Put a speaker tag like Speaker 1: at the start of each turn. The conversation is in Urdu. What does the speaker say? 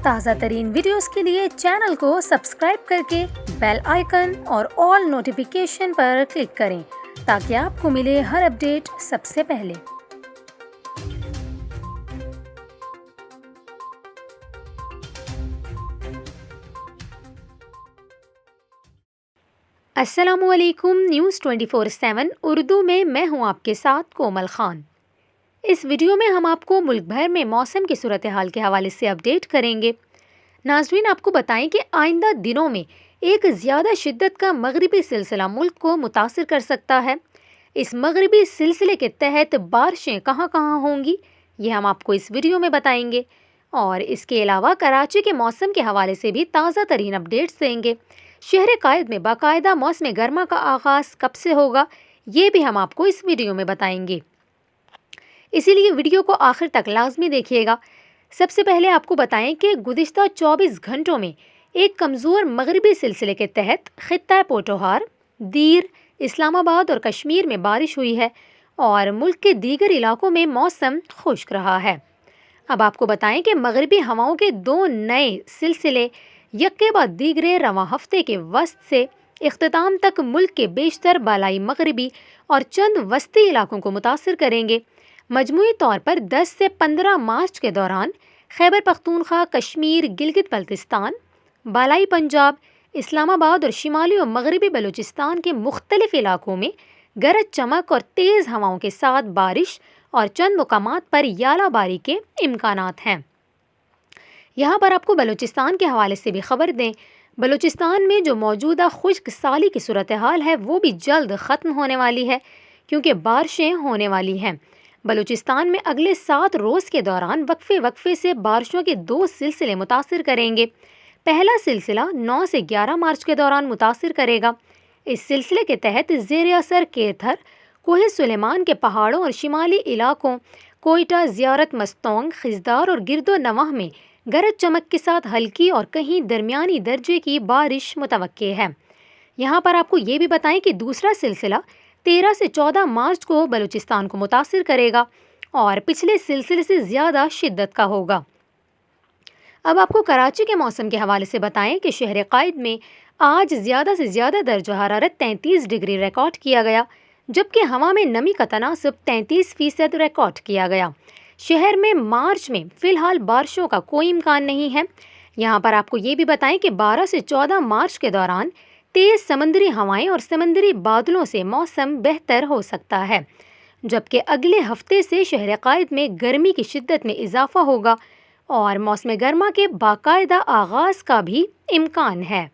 Speaker 1: تازہ ترین ویڈیوز کے لیے چینل کو سبسکرائب کر کے بیل آئیکن اور آل نوٹیفیکیشن پر کلک کریں تاکہ آپ کو ملے ہر اپڈیٹ سب سے پہلے۔ السلام علیکم، نیوز 24/7 اردو میں ہوں آپ کے ساتھ کومل خان۔ اس ویڈیو میں ہم آپ کو ملک بھر میں موسم کی صورتحال کے حوالے سے اپڈیٹ کریں گے۔ ناظرین، آپ کو بتائیں کہ آئندہ دنوں میں ایک زیادہ شدت کا مغربی سلسلہ ملک کو متاثر کر سکتا ہے۔ اس مغربی سلسلے کے تحت بارشیں کہاں کہاں ہوں گی، یہ ہم آپ کو اس ویڈیو میں بتائیں گے، اور اس کے علاوہ کراچی کے موسم کے حوالے سے بھی تازہ ترین اپڈیٹس دیں گے۔ شہر قائد میں باقاعدہ موسم گرما کا آغاز کب سے ہوگا، یہ بھی ہم آپ کو اس ویڈیو میں بتائیں گے، اسی لیے ویڈیو کو آخر تک لازمی دیکھیے گا۔ سب سے پہلے آپ کو بتائیں کہ گزشتہ 24 گھنٹوں میں ایک کمزور مغربی سلسلے کے تحت خطہ پوٹوہار، دیر، اسلام آباد اور کشمیر میں بارش ہوئی ہے اور ملک کے دیگر علاقوں میں موسم خشک رہا ہے۔ اب آپ کو بتائیں کہ مغربی ہواؤں کے 2 نئے سلسلے یک کے بعد دیگرے رواں ہفتے کے وسط سے اختتام تک ملک کے بیشتر بالائی مغربی اور چند وسطی علاقوں کو متاثر کریں گے۔ مجموعی طور پر 10 سے 15 مارچ کے دوران خیبر پختونخوا، کشمیر، گلگت بلتستان، بالائی پنجاب، اسلام آباد اور شمالی و مغربی بلوچستان کے مختلف علاقوں میں گرج چمک اور تیز ہواؤں کے ساتھ بارش اور چند مقامات پر یالہ باری کے امکانات ہیں۔ یہاں پر آپ کو بلوچستان کے حوالے سے بھی خبر دیں، بلوچستان میں جو موجودہ خشک سالی کی صورتحال ہے وہ بھی جلد ختم ہونے والی ہے کیونکہ بارشیں ہونے والی ہیں۔ بلوچستان میں اگلے 7 روز کے دوران وقفے سے بارشوں کے 2 سلسلے متاثر کریں گے۔ پہلا سلسلہ 9 سے 11 مارچ کے دوران متاثر کرے گا۔ اس سلسلے کے تحت زیر اثر کیتھر، کوہ سلیمان کے پہاڑوں اور شمالی علاقوں کوئٹہ، زیارت مستونگ، خزدار اور گرد و نواح میں گرج چمک کے ساتھ ہلکی اور کہیں درمیانی درجے کی بارش متوقع ہے۔ یہاں پر آپ کو یہ بھی بتائیں کہ دوسرا سلسلہ 13 سے 14 مارچ کو بلوچستان کو متاثر کرے گا اور پچھلے سلسلے سے زیادہ شدت کا ہوگا۔ اب آپ کو کراچی کے موسم کے حوالے سے بتائیں کہ شہر قائد میں آج زیادہ سے زیادہ درجہ حرارت 33 ڈگری ریکارڈ کیا گیا، جبکہ ہوا میں نمی کا تناسب 33% ریکارڈ کیا گیا۔ شہر میں مارچ میں فی الحال بارشوں کا کوئی امکان نہیں ہے۔ یہاں پر آپ کو یہ بھی بتائیں کہ 12 سے 14 مارچ کے دوران تیز سمندری ہوائیں اور سمندری بادلوں سے موسم بہتر ہو سکتا ہے، جبکہ اگلے ہفتے سے شہر قائد میں گرمی کی شدت میں اضافہ ہوگا اور موسم گرما کے باقاعدہ آغاز کا بھی امکان ہے۔